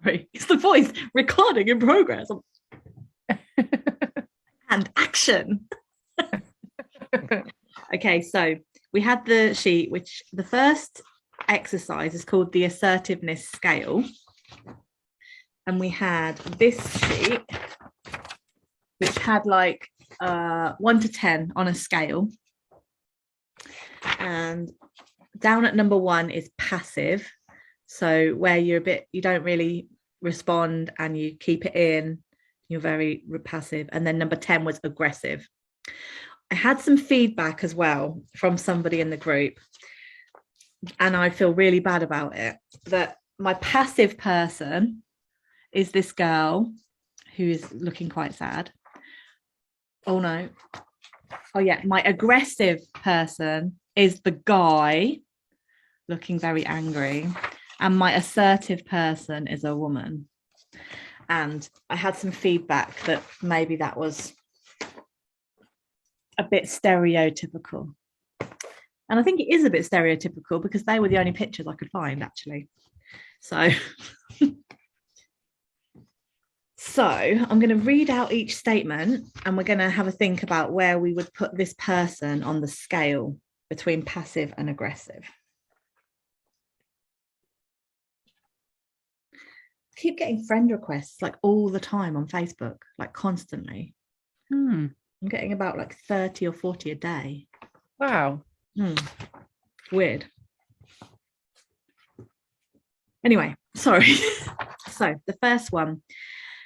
Sorry, it's the voice recording in progress. And action. Okay, so we had the sheet, which the first exercise is called the assertiveness scale. And we had this sheet, which had like 1 to 10 on a scale. And down at number 1 is passive. So where you don't really respond and you keep it in, you're very passive. And then number 10 was aggressive. I had some feedback as well from somebody in the group, and I feel really bad about it, that my passive person is this girl who is looking quite sad. Oh no. Oh yeah, my aggressive person is the guy looking very angry, and my assertive person is a woman. And I had some feedback that maybe that was a bit stereotypical. And I think it is a bit stereotypical because they were the only pictures I could find, actually. So, I'm going to read out each statement, and we're going to have a think about where we would put this person on the scale between passive and aggressive. I keep getting friend requests like all the time on Facebook, like constantly. I'm getting about like 30 or 40 a day. Wow. Weird. Anyway, sorry. So the first one,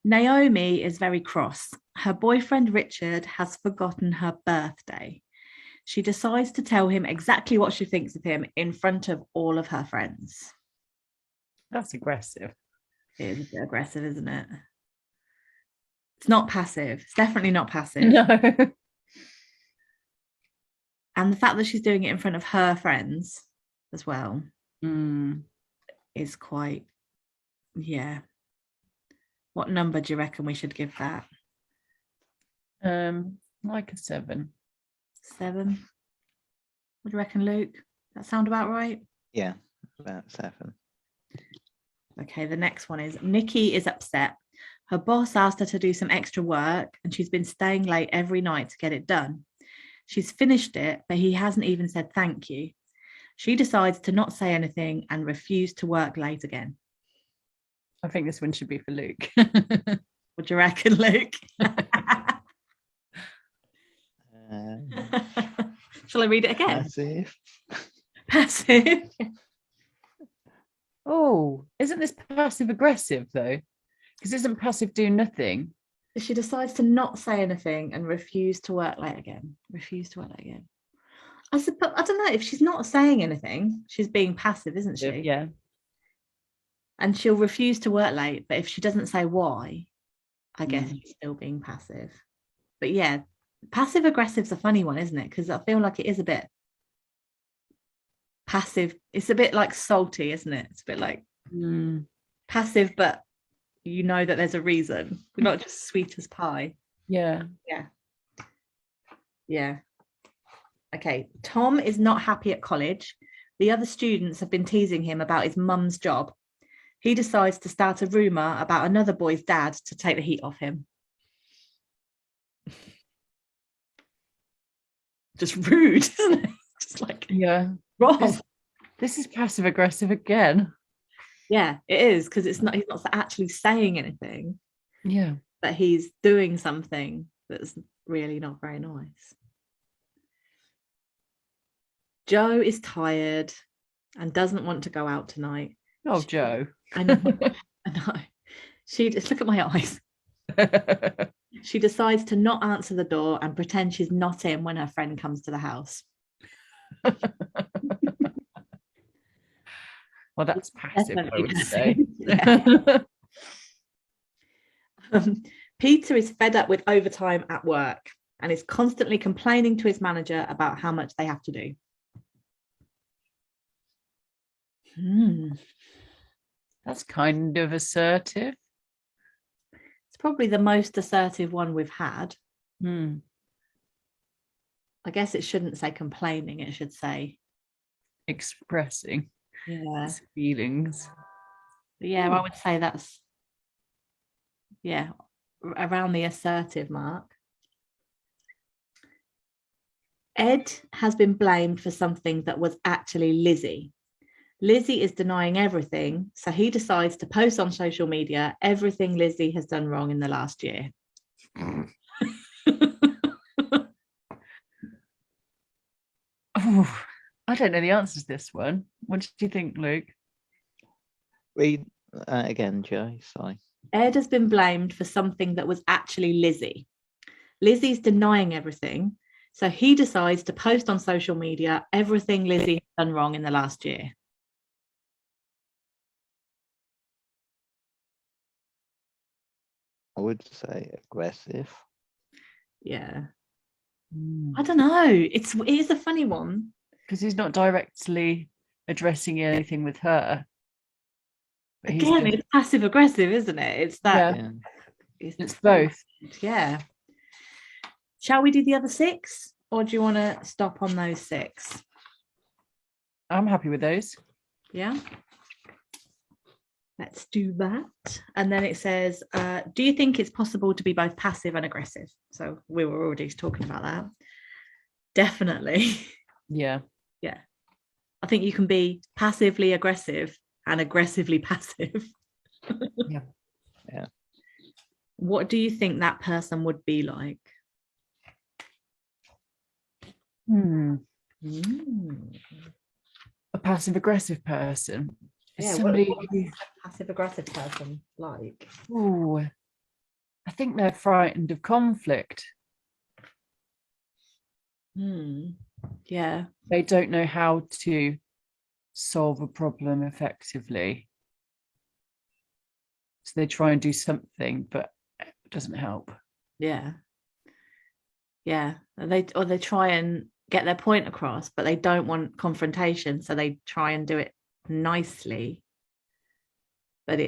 Naomi is very cross. Her boyfriend Richard has forgotten her birthday. She decides to tell him exactly what she thinks of him in front of all of her friends. That's aggressive. It is a bit aggressive, isn't it? It's not passive. It's definitely not passive. No. And the fact that she's doing it in front of her friends as well is quite, yeah. What number do you reckon we should give that? Like a 7. 7. What do you reckon, Luke? That sound about right? Yeah, about 7. Okay, the next one is Nikki is upset. Her boss asked her to do some extra work and she's been staying late every night to get it done. She's finished it, but he hasn't even said thank you. She decides to not say anything and refuse to work late again. I think this one should be for Luke. What do you reckon, Luke? Shall I read it again? Passive. Passive. Oh, isn't this passive aggressive though? Because isn't passive do nothing? She decides to not say anything and refuse to work late again. I suppose, I don't know, if she's not saying anything, she's being passive, isn't she? Yeah. And she'll refuse to work late, but if she doesn't say why, I guess she's still being passive. But yeah, passive aggressive's a funny one, isn't it? Because I feel like it is a bit passive. It's a bit like salty, isn't it? It's a bit like passive, but you know that there's a reason. You're not just sweet as pie. Yeah. Okay, Tom is not happy at college. The other students have been teasing him about his mum's job. He decides to start a rumor about another boy's dad to take the heat off him. Just rude, isn't it? Just like, yeah, wrong. This is passive aggressive again. Yeah, it is, because he's not actually saying anything. Yeah, but he's doing something that's really not very nice. Joe is tired and doesn't want to go out tonight. Oh, Joe. I know. She just, look at my eyes. She decides to not answer the door and pretend she's not in when her friend comes to the house. Well, that's passive, I would say. Yeah. Peter is fed up with overtime at work and is constantly complaining to his manager about how much they have to do. That's kind of assertive. It's probably the most assertive one we've had. I guess it shouldn't say complaining, it should say expressing his feelings. Yeah, I would say that's around the assertive mark. Ed has been blamed for something that was actually Lizzie. Lizzie is denying everything, so he decides to post on social media everything Lizzie has done wrong in the last year. Oh, I don't know the answer to this one. What do you think, Luke? Read again, Joe. Sorry. Ed has been blamed for something that was actually Lizzie. Lizzie's denying everything, so he decides to post on social media everything Lizzie has done wrong in the last year. I would say aggressive. Yeah. I don't know. It is a funny one. Because he's not directly addressing anything with her. But he's Again, just, it's passive aggressive, isn't it? It's that. yeah, Yeah. it's both. Yeah. Shall we do the other 6, or do you want to stop on those 6? I'm happy with those. Yeah. Let's do that. And then it says, do you think it's possible to be both passive and aggressive? So we were already talking about that. Definitely. Yeah. Yeah. I think you can be passively aggressive and aggressively passive. Yeah. Yeah. What do you think that person would be like? A passive aggressive person. Yeah, Somebody. what is a passive aggressive person like? Oh, I think they're frightened of conflict. Yeah. They don't know how to solve a problem effectively. So they try and do something, but it doesn't help. Yeah. Yeah. They try and get their point across, but they don't want confrontation, so they try and do it nicely. But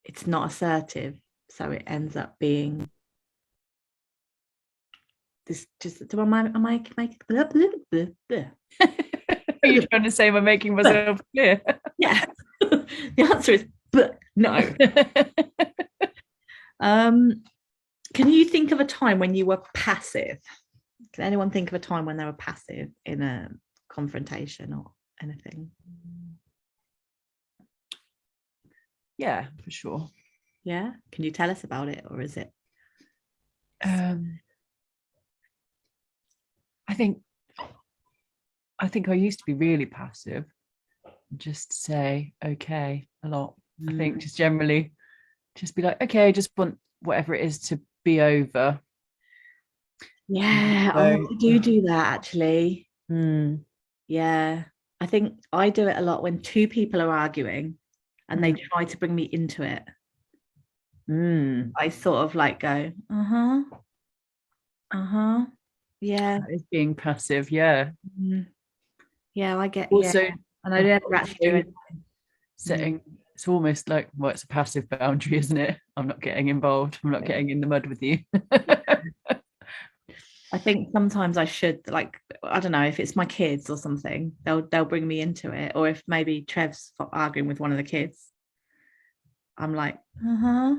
it's not assertive, so it ends up being this. Just am I making blah, blah, blah, blah. Are you trying to say I'm making myself clear? Yeah. The answer is no. Can you think of a time when you were passive? Can anyone think of a time when they were passive in a confrontation or anything? Yeah, for sure. Yeah. Can you tell us about it, or is it? I think I used to be really passive, just say okay a lot. I think just generally just be like, okay, just want whatever it is to be over. Yeah, I do that actually. Yeah, I think I do it a lot when 2 people are arguing and they try to bring me into it. I sort of like go, yeah. That is being passive, yeah. Yeah, I get Also, yeah. And I never actually do it. Setting it's almost like, well, it's a passive boundary, isn't it? I'm not getting involved. I'm not getting in the mud with you. I think sometimes I should, like, I don't know, if it's my kids or something, they'll bring me into it. Or if maybe Trev's arguing with one of the kids, I'm like, yeah,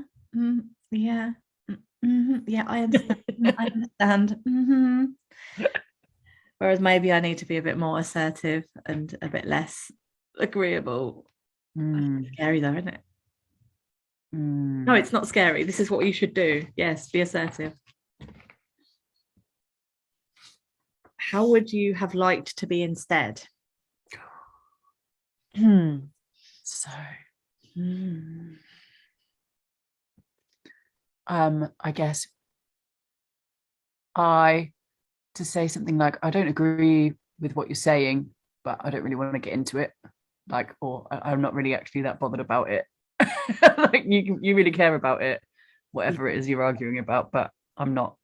yeah, I understand. I understand. Whereas maybe I need to be a bit more assertive and a bit less agreeable. Scary though, isn't it? No, it's not scary. This is what you should do. Yes, be assertive. How would you have liked to be instead? So I guess to say something like, I don't agree with what you're saying, but I don't really want to get into it. Like, or I'm not really actually that bothered about it. Like you really care about it, whatever it is you're arguing about, but I'm not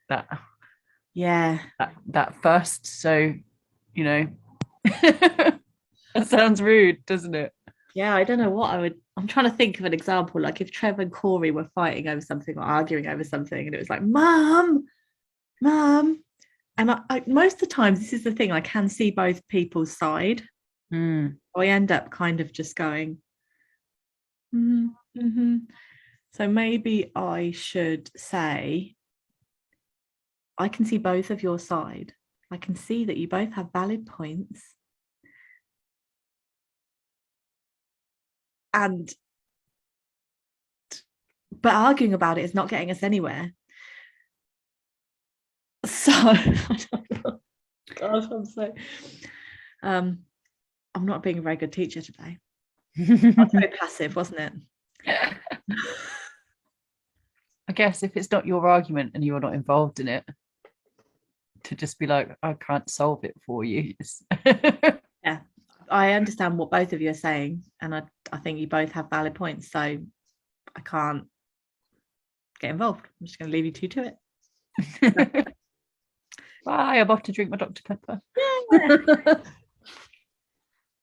that first. So, you know, that sounds rude, doesn't it? Yeah, I don't know what I would. I'm trying to think of an example. Like if Trev and Corey were fighting over something or arguing over something, and it was like, Mum. And most of the times, this is the thing, I can see both people's side. I end up kind of just going, Mm-hmm. So maybe I should say, I can see both of your side. I can see that you both have valid points. But arguing about it is not getting us anywhere. So I don't know. Gosh, I'm not being a very good teacher today. I was very passive, wasn't it? I guess if it's not your argument and you're not involved in it, to just be like, I can't solve it for you. Yeah, I understand what both of you are saying, and I think you both have valid points, so I can't get involved. I'm just going to leave you two to it. Bye, I'm off to drink my Dr. Pepper.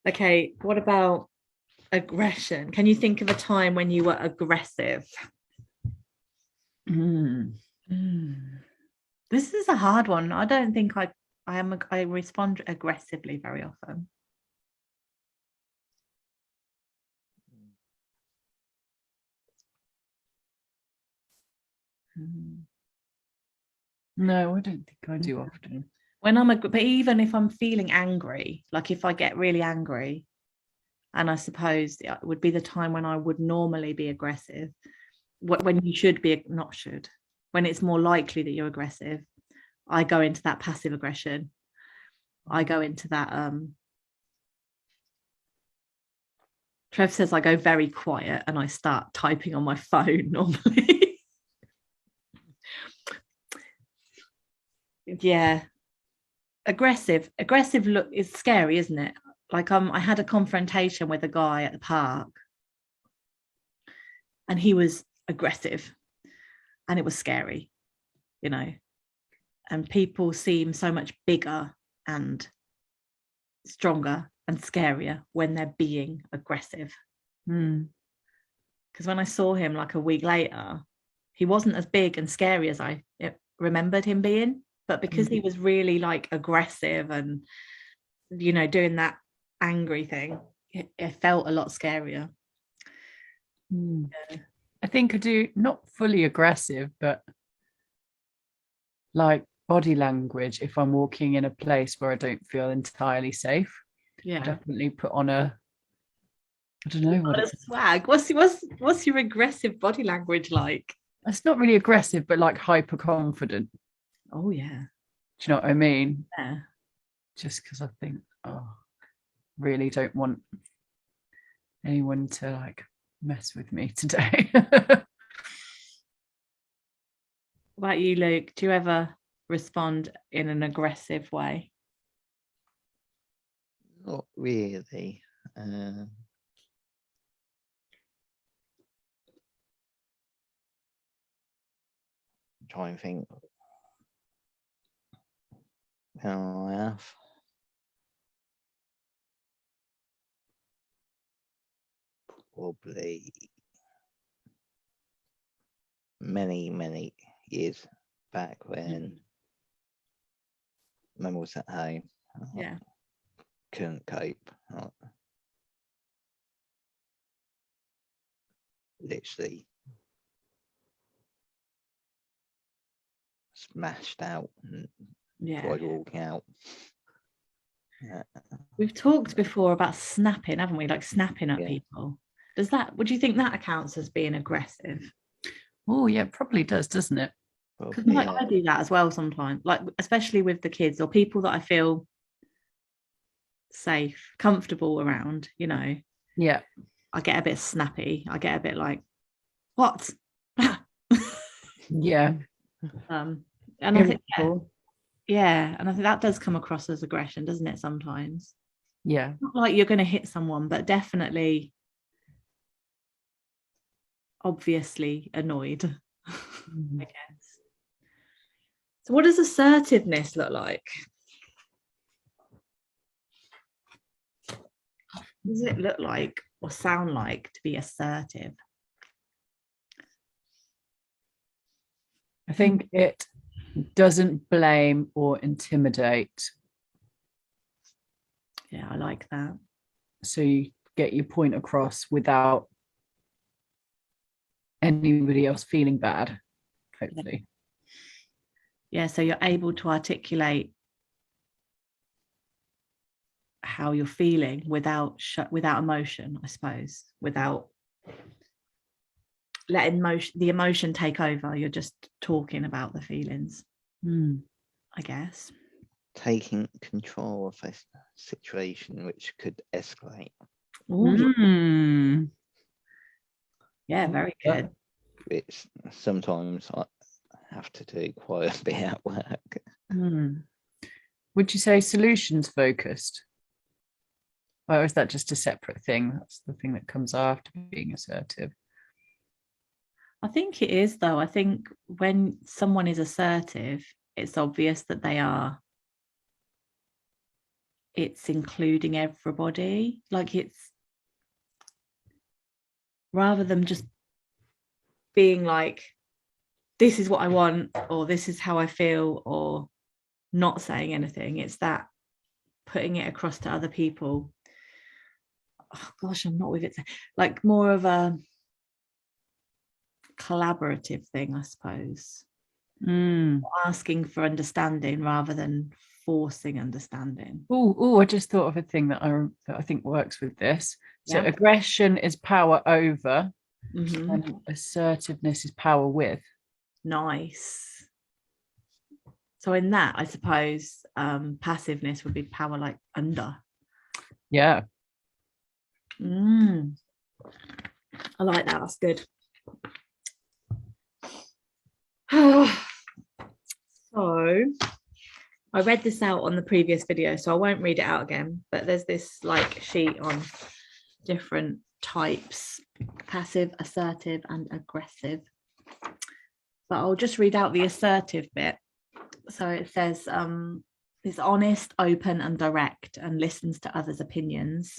Okay, what about aggression? Can you think of a time when you were aggressive? This is a hard one. I don't think I respond aggressively very often. No, I don't think I do often. But even if I'm feeling angry, like if I get really angry, and I suppose it would be the time when I would normally be aggressive, when you should be, not should, when it's more likely that you're aggressive, I go into that passive aggression. I go into that Trev says I go very quiet and I start typing on my phone normally. Yeah. Aggressive look is scary, isn't it? Like I had a confrontation with a guy at the park and he was aggressive and it was scary, you know. And people seem so much bigger and stronger and scarier when they're being aggressive. Because when I saw him like a week later, he wasn't as big and scary as I remembered him being, but because he was really like aggressive and, you know, doing that angry thing, it felt a lot scarier. Yeah. I think I do, not fully aggressive, but like body language. If I'm walking in a place where I don't feel entirely safe, Yeah, definitely put on I don't know what it's swag. What's your aggressive body language like? It's not really aggressive, but like hyper confident. Oh yeah. Do you know what I mean? Yeah. Just because I think, really don't want anyone to like mess with me today. What about you, Luke? Do you ever respond in an aggressive way? Not really. Try and think how I have. Probably many years back when Mum was at home. Yeah. Couldn't cope. Literally smashed out and tried walking out. We've talked before about snapping, haven't we? Like snapping at people. Would you think that accounts as being aggressive? Oh yeah, it probably does, doesn't it? Because I do that as well sometimes, like especially with the kids or people that I feel safe, comfortable around, you know. Yeah. I get a bit snappy. I get a bit like, what? Yeah. And I think and I think that does come across as aggression, doesn't it, sometimes? Yeah. Not like you're going to hit someone, but definitely obviously annoyed, I guess. So what does assertiveness look like? What does it look like or sound like to be assertive? I think it doesn't blame or intimidate. Yeah, I like that. So you get your point across without anybody else feeling bad, hopefully. Yeah, so you're able to articulate how you're feeling without emotion, I suppose, without letting the emotion take over. You're just talking about the feelings, I guess. Taking control of a situation which could escalate. Yeah, very good. Which sometimes I have to do quite a bit at work. Would you say solutions focused? Or is that just a separate thing? That's the thing that comes after being assertive. I think it is, though. I think when someone is assertive, it's obvious that it's including everybody. Like, it's rather than just being like, this is what I want, or this is how I feel, or not saying anything. It's that putting it across to other people. Oh gosh, I'm not with it. Like more of a collaborative thing, I suppose. Asking for understanding rather than forcing understanding. I just thought of a thing that I think works with this. So Yeah. aggression is power over, and assertiveness is power with. Nice. So in that, I suppose passiveness would be power like under. Yeah. I like that. That's good. So I read this out on the previous video, so I won't read it out again, but there's this like sheet on different types: passive, assertive, and aggressive. But I'll just read out the assertive bit. So it says it's honest, open, and direct, and listens to others' opinions.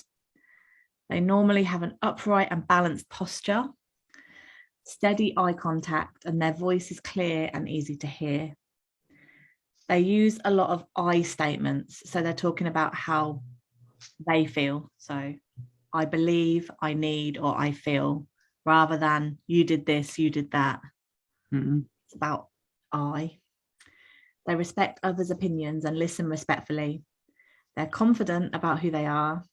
They normally have an upright and balanced posture, steady eye contact, and their voice is clear and easy to hear. They use a lot of I statements. So they're talking about how they feel. So I believe, I need, or I feel, rather than you did this, you did that. It's about I. They respect others' opinions and listen respectfully. They're confident about who they are.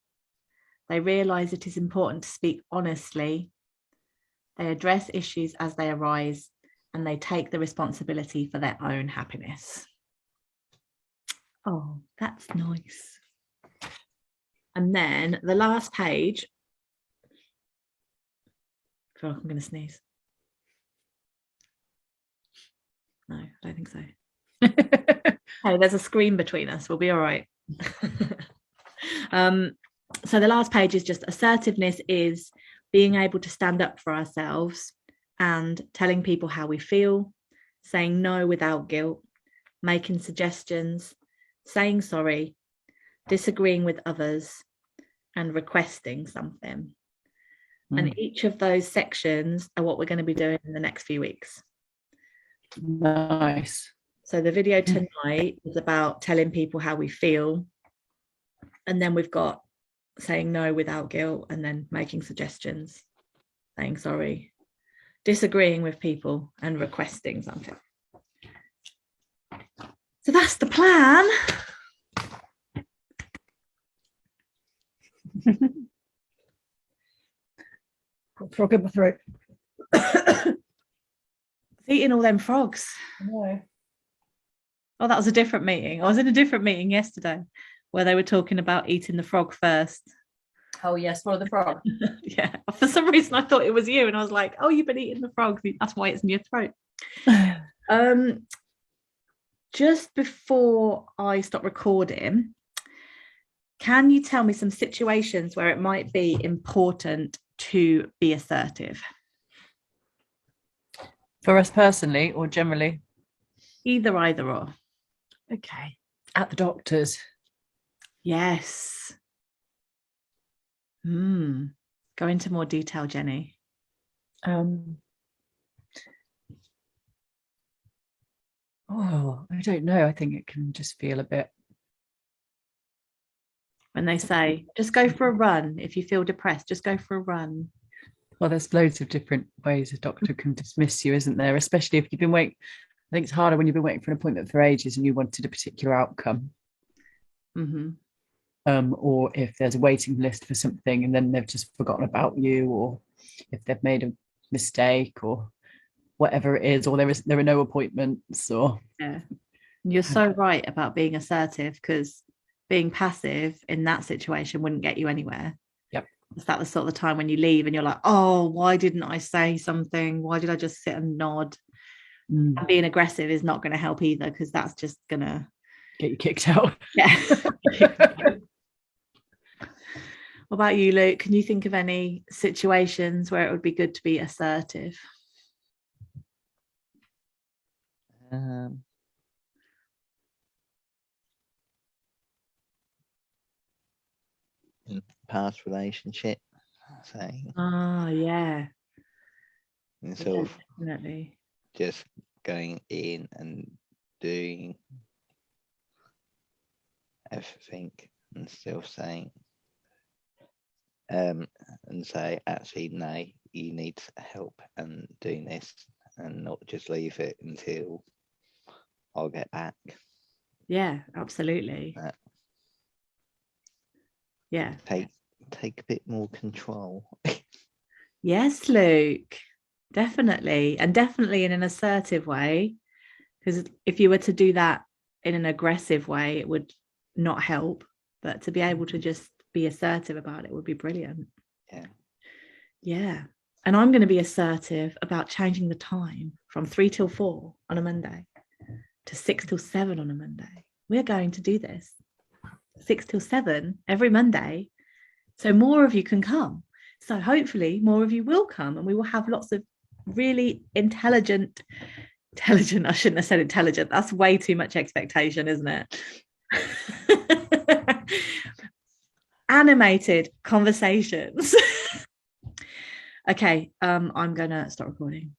They realise it is important to speak honestly. They address issues as they arise, and they take the responsibility for their own happiness. Oh, that's nice. And then the last page. I feel like I'm going to sneeze. No, I don't think so. Hey, there's a screen between us. We'll be all right. So the last page is just assertiveness is being able to stand up for ourselves and telling people how we feel, saying no without guilt, making suggestions, saying sorry, disagreeing with others, and requesting something. And each of those sections are what we're going to be doing in the next few weeks. Nice. So the video tonight is about telling people how we feel. And then we've got saying no without guilt, and then making suggestions, saying sorry, disagreeing with people, and requesting something. So that's the plan. Frog in my throat. Eating all them frogs. No. Oh, that was a different meeting. I was in a different meeting yesterday where they were talking about eating the frog first. Oh yes, swallow the frog. Yeah. For some reason I thought it was you, and I was like, oh, you've been eating the frog. That's why it's in your throat. Just before I stop recording, can you tell me some situations where it might be important to be assertive? For us personally or generally? Either or. Okay. At the doctor's. Yes. Go into more detail, Jenny. I don't know. I think it can just feel a bit. When they say, just go for a run. If you feel depressed, just go for a run. Well, there's loads of different ways a doctor can dismiss you, isn't there? Especially if you've been waiting. I think it's harder when you've been waiting for an appointment for ages and you wanted a particular outcome. Mm-hmm. Or if there's a waiting list for something and then they've just forgotten about you, or if they've made a mistake or whatever it is, or there are no appointments, or Yeah. You're so right about being assertive, because being passive in that situation wouldn't get you anywhere. Yep. Is that the sort of the time when you leave and you're like, oh, why didn't I say something? Why did I just sit and nod? And being aggressive is not going to help either, because that's just going to get you kicked out. Yeah. What about you, Luke? Can you think of any situations where it would be good to be assertive? In past relationship, saying Yeah. instead of Definitely. just going in and doing everything and still saying and say, actually no, you need help and doing this, and not just leave it until I'll get back. Yeah, absolutely. Yeah. Take a bit more control. Yes, Luke. Definitely. And definitely in an assertive way. Because if you were to do that in an aggressive way, it would not help. But to be able to just be assertive about it would be brilliant. Yeah. Yeah. And I'm going to be assertive about changing the time from 3 till 4 on a Monday to 6 till 7 on a Monday. We're going to do this 6 till 7 every Monday, so more of you can come. So hopefully more of you will come, and we will have lots of really intelligent, I shouldn't have said intelligent, that's way too much expectation, isn't it? Animated conversations. Okay, I'm gonna start recording.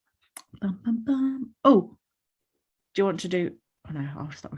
Oh, do you want to do? Oh no, I'll stop.